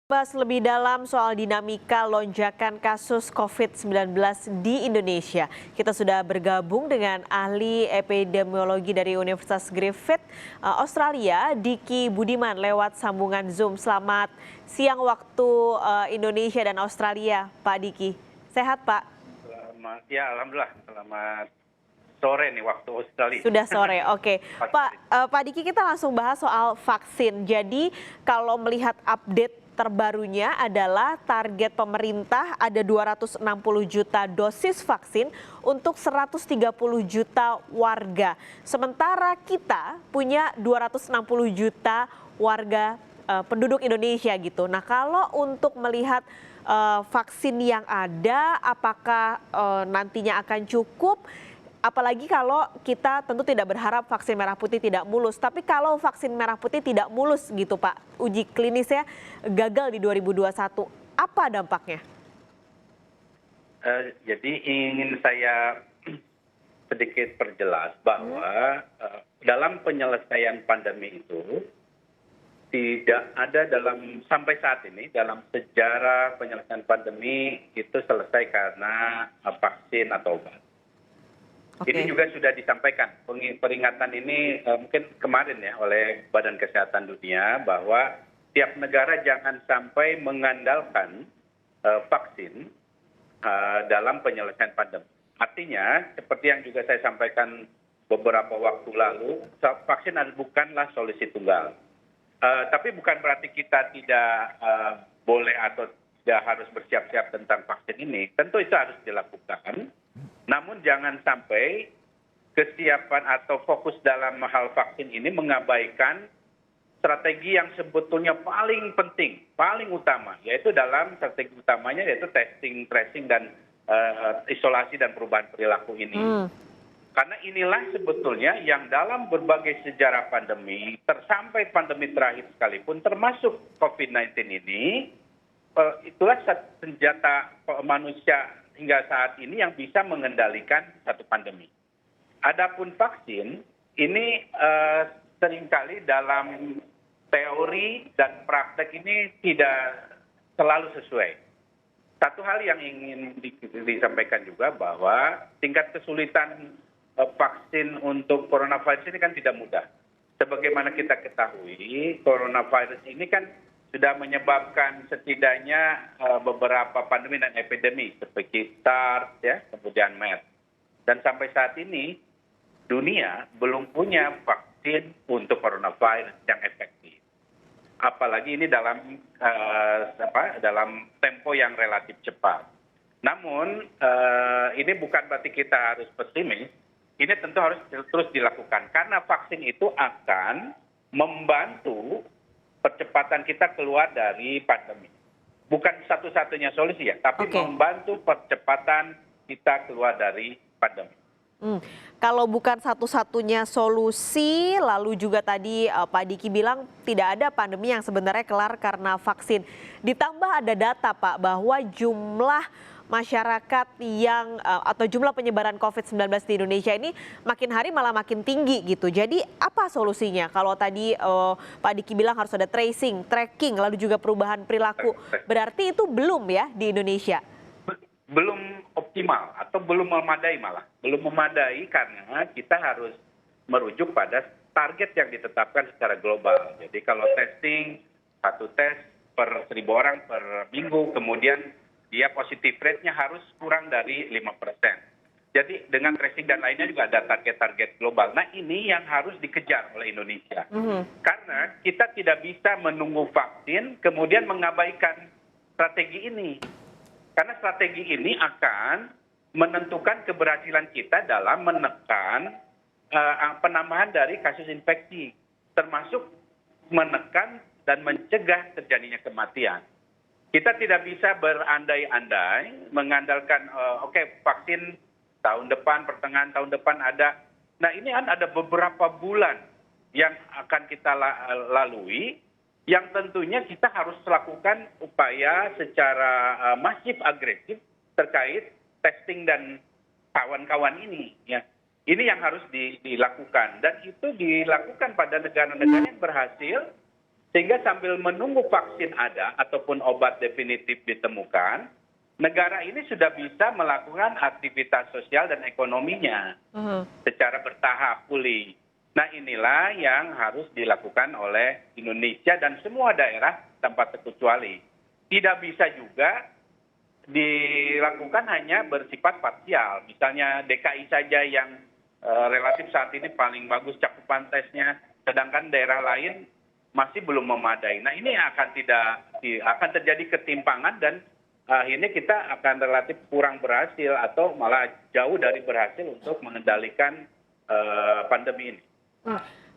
Bahas lebih dalam soal dinamika lonjakan kasus COVID-19 di Indonesia. Kita sudah bergabung dengan ahli epidemiologi dari Universitas Griffith, Australia, Diki Budiman lewat sambungan Zoom. Selamat siang waktu Indonesia dan Australia, Pak Diki. Sehat, Pak? Ya, alhamdulillah. Selamat sore nih waktu Australia. Sudah sore, oke. Pak Diki, kita langsung bahas soal vaksin. Jadi kalau melihat update terbarunya adalah target pemerintah ada 260 juta dosis vaksin untuk 130 juta warga. Sementara kita punya 260 juta warga penduduk Indonesia gitu. Nah, kalau untuk melihat vaksin yang ada, apakah nantinya akan cukup? Apalagi kalau kita tentu tidak berharap vaksin merah putih tidak mulus. Tapi kalau vaksin merah putih tidak mulus gitu Pak, uji klinisnya gagal di 2021, apa dampaknya? Jadi ingin saya sedikit perjelas bahwa dalam penyelesaian pandemi itu tidak ada sampai saat ini dalam sejarah penyelesaian pandemi itu selesai karena vaksin atau obat. Ini juga sudah disampaikan peringatan ini mungkin kemarin ya oleh Badan Kesehatan Dunia bahwa tiap negara jangan sampai mengandalkan vaksin dalam penyelesaian pandemi. Artinya seperti yang juga saya sampaikan beberapa waktu lalu, vaksin bukanlah solusi tunggal. Tapi bukan berarti kita tidak boleh atau tidak harus bersiap-siap tentang vaksin ini. Tentu itu harus dilakukan. Namun jangan sampai kesiapan atau fokus dalam hal vaksin ini mengabaikan strategi yang sebetulnya paling penting, paling utama, yaitu dalam strategi utamanya yaitu testing, tracing, dan isolasi dan perubahan perilaku ini. Karena inilah sebetulnya yang dalam berbagai sejarah pandemi, sampai pandemi terakhir sekalipun, termasuk COVID-19 ini, itulah senjata manusia hingga saat ini yang bisa mengendalikan satu pandemi. Adapun vaksin, ini seringkali dalam teori dan praktek ini tidak selalu sesuai. Satu hal yang ingin disampaikan juga bahwa tingkat kesulitan vaksin untuk coronavirus ini kan tidak mudah. Sebagaimana kita ketahui, coronavirus ini kan sudah menyebabkan setidaknya beberapa pandemi dan epidemi seperti SARS, ya, kemudian MERS. Dan sampai saat ini dunia belum punya vaksin untuk coronavirus yang efektif. Apalagi ini dalam tempo yang relatif cepat. Namun ini bukan berarti kita harus pesimis. Ini tentu harus terus dilakukan karena vaksin itu akan membantu percepatan kita keluar dari pandemi. Bukan satu-satunya solusi ya, tapi membantu percepatan kita keluar dari pandemi. Kalau bukan satu-satunya solusi, lalu juga tadi Pak Diki bilang tidak ada pandemi yang sebenarnya kelar karena vaksin. Ditambah ada data Pak bahwa jumlah masyarakat yang atau jumlah penyebaran COVID-19 di Indonesia ini makin hari malah makin tinggi gitu. Jadi apa solusinya? Kalau tadi Pak Diki bilang harus ada tracing, tracking, lalu juga perubahan perilaku. Berarti itu belum ya di Indonesia? Belum optimal atau belum memadai malah. Belum memadai karena kita harus merujuk pada target yang ditetapkan secara global. Jadi kalau testing, satu tes per 1.000 orang per minggu, kemudian dia positif rate-nya harus kurang dari 5%. Jadi dengan tracing dan lainnya juga ada target-target global. Nah ini yang harus dikejar oleh Indonesia. Karena kita tidak bisa menunggu vaksin kemudian mengabaikan strategi ini. Karena strategi ini akan menentukan keberhasilan kita dalam menekan penambahan dari kasus infeksi. Termasuk menekan dan mencegah terjadinya kematian. Kita tidak bisa berandai-andai mengandalkan vaksin tahun depan, pertengahan tahun depan ada. Nah ini kan ada beberapa bulan yang akan kita lalui yang tentunya kita harus lakukan upaya secara masif agresif terkait testing dan kawan-kawan ini. Ya. Ini yang harus dilakukan dan itu dilakukan pada negara-negara yang berhasil Sehingga sambil menunggu vaksin ada ataupun obat definitif ditemukan, negara ini sudah bisa melakukan aktivitas sosial dan ekonominya secara bertahap pulih. Nah inilah yang harus dilakukan oleh Indonesia dan semua daerah tanpa terkecuali. Tidak bisa juga dilakukan hanya bersifat parsial. Misalnya DKI saja yang relatif saat ini paling bagus cakupan tesnya, sedangkan daerah lain masih belum memadai. Nah ini akan terjadi ketimpangan dan akhirnya kita akan relatif kurang berhasil atau malah jauh dari berhasil untuk mengendalikan pandemi ini.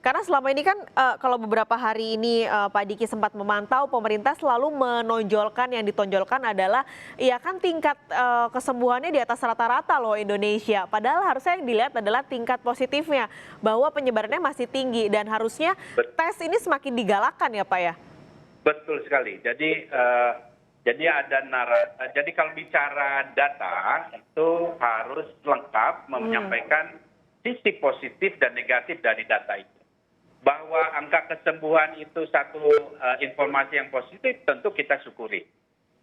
Karena selama ini kan kalau beberapa hari ini Pak Diki sempat memantau, pemerintah selalu menonjolkan, yang ditonjolkan adalah ya kan tingkat kesembuhannya di atas rata-rata loh Indonesia. Padahal harusnya yang dilihat adalah tingkat positifnya, bahwa penyebarannya masih tinggi dan harusnya tes ini semakin digalakkan ya Pak ya? Betul sekali. Jadi jadi kalau bicara data itu harus lengkap menyampaikan sisi positif dan negatif dari data itu. Bahwa angka kesembuhan itu satu informasi yang positif tentu kita syukuri.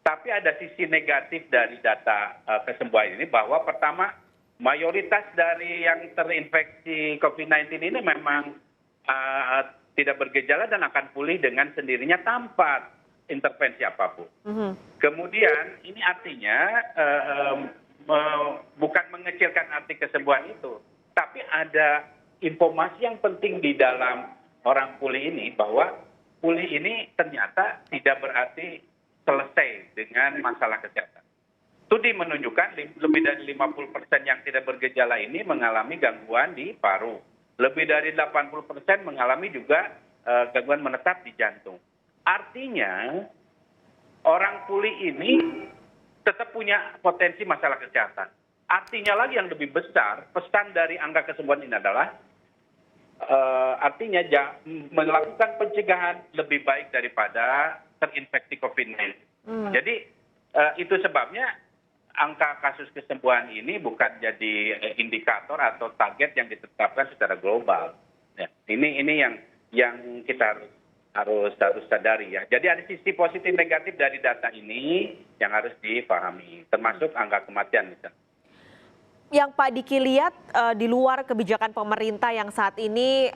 Tapi ada sisi negatif dari data kesembuhan ini, bahwa pertama mayoritas dari yang terinfeksi COVID-19 ini memang tidak bergejala dan akan pulih dengan sendirinya tanpa intervensi apapun. Kemudian ini artinya bukan mengecilkan arti kesembuhan itu, tapi ada informasi yang penting di dalam orang pulih ini, bahwa pulih ini ternyata tidak berarti selesai dengan masalah kesehatan. Studi menunjukkan lebih dari 50% yang tidak bergejala ini mengalami gangguan di paru. Lebih dari 80% mengalami juga gangguan menetap di jantung. Artinya orang pulih ini tetap punya potensi masalah kesehatan. Artinya lagi yang lebih besar, pesan dari angka kesembuhan ini adalah artinya melakukan pencegahan lebih baik daripada terinfeksi COVID-19. Jadi itu sebabnya angka kasus kesembuhan ini bukan jadi indikator atau target yang ditetapkan secara global. Ya, ini yang kita harus sadari ya. Jadi ada sisi positif negatif dari data ini yang harus dipahami, termasuk angka kematian misalnya. Yang Pak Diki lihat di luar kebijakan pemerintah yang saat ini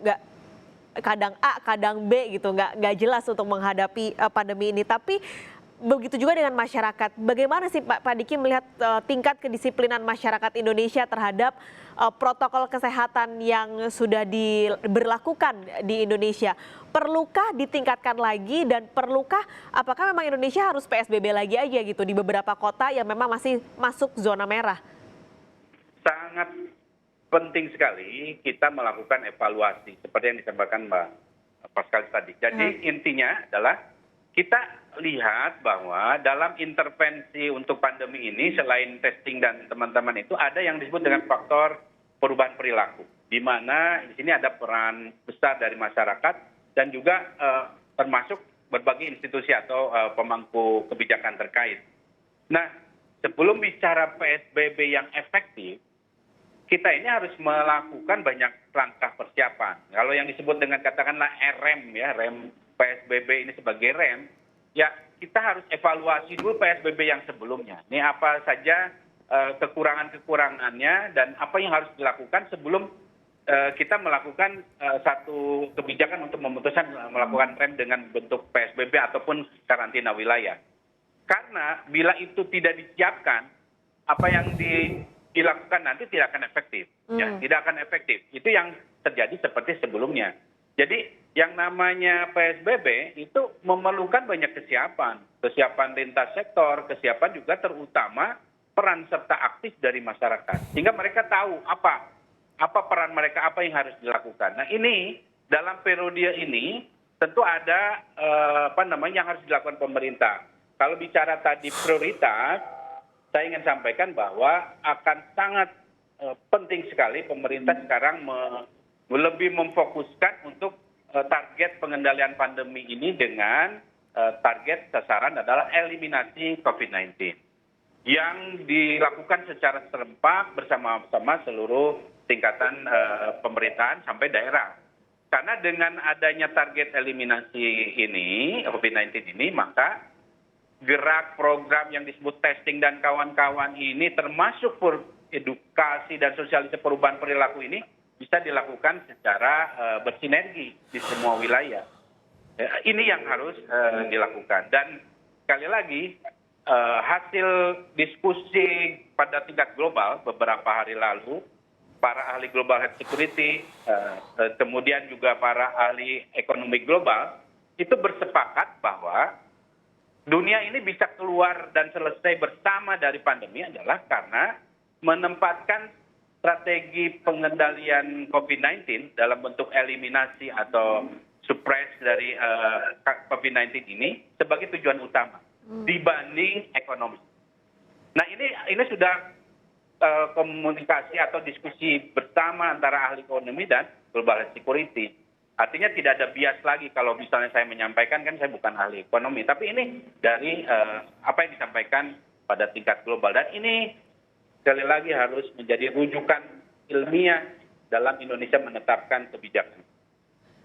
nggak kadang A, kadang B gitu, nggak jelas untuk menghadapi pandemi ini. Tapi begitu juga dengan masyarakat. Bagaimana sih Pak Diki melihat tingkat kedisiplinan masyarakat Indonesia terhadap protokol kesehatan yang sudah diberlakukan di Indonesia? Perlukah ditingkatkan lagi dan apakah memang Indonesia harus PSBB lagi aja gitu di beberapa kota yang memang masih masuk zona merah? Sangat penting sekali kita melakukan evaluasi seperti yang disampaikan Mbak Pascal tadi. Jadi intinya adalah kita lihat bahwa dalam intervensi untuk pandemi ini selain testing dan teman-teman itu ada yang disebut dengan faktor perubahan perilaku, di mana di sini ada peran besar dari masyarakat dan juga termasuk berbagai institusi atau pemangku kebijakan terkait. Nah, sebelum bicara PSBB yang efektif, kita ini harus melakukan banyak langkah persiapan. Kalau yang disebut dengan katakanlah rem ya, rem PSBB ini sebagai rem, ya kita harus evaluasi dulu PSBB yang sebelumnya. Ini apa saja kekurangan-kekurangannya dan apa yang harus dilakukan sebelum kita melakukan satu kebijakan untuk memutuskan melakukan rem dengan bentuk PSBB ataupun karantina wilayah. Karena bila itu tidak disiapkan, apa yang dilakukan nanti tidak akan efektif. Ya, tidak akan efektif. Itu yang terjadi seperti sebelumnya. Jadi yang namanya PSBB itu memerlukan banyak kesiapan. Kesiapan lintas sektor, kesiapan juga terutama peran serta aktif dari masyarakat. Sehingga mereka tahu apa peran mereka, apa yang harus dilakukan. Nah ini dalam periode ini tentu ada yang harus dilakukan pemerintah. Kalau bicara tadi prioritas, saya ingin sampaikan bahwa akan sangat penting sekali pemerintah sekarang lebih memfokuskan untuk target pengendalian pandemi ini dengan target sasaran adalah eliminasi COVID-19 yang dilakukan secara serempak bersama-sama seluruh tingkatan pemerintahan sampai daerah. Karena dengan adanya target eliminasi ini, COVID-19 ini, maka gerak program yang disebut testing dan kawan-kawan ini termasuk edukasi dan sosialisasi perubahan perilaku ini bisa dilakukan secara bersinergi di semua wilayah. Ini yang harus dilakukan. Dan sekali lagi, hasil diskusi pada tingkat global beberapa hari lalu, para ahli global health security, kemudian juga para ahli ekonomi global, itu bersepakat bahwa dunia ini bisa keluar dan selesai bersama dari pandemi adalah karena menempatkan strategi pengendalian COVID-19 dalam bentuk eliminasi atau suppress dari COVID-19 ini sebagai tujuan utama dibanding ekonomi. Nah ini sudah komunikasi atau diskusi bersama antara ahli ekonomi dan global health security. Artinya tidak ada bias lagi kalau misalnya saya menyampaikan, kan saya bukan ahli ekonomi, tapi ini dari apa yang disampaikan pada tingkat global. Dan ini sekali lagi harus menjadi rujukan ilmiah dalam Indonesia menetapkan kebijakan.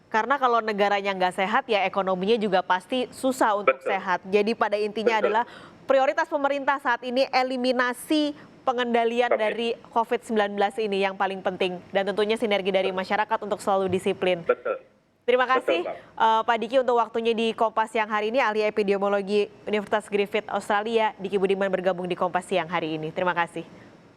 Karena kalau negaranya nggak sehat, ya ekonominya juga pasti susah untuk sehat. Jadi pada intinya adalah prioritas pemerintah saat ini eliminasi pengendalian dari COVID-19 ini yang paling penting. Dan tentunya sinergi dari masyarakat untuk selalu disiplin. Betul. Terima kasih Pak Diki untuk waktunya di Kompas Siang hari ini. Ahli epidemiologi Universitas Griffith Australia, Diki Budiman bergabung di Kompas Siang hari ini. Terima kasih.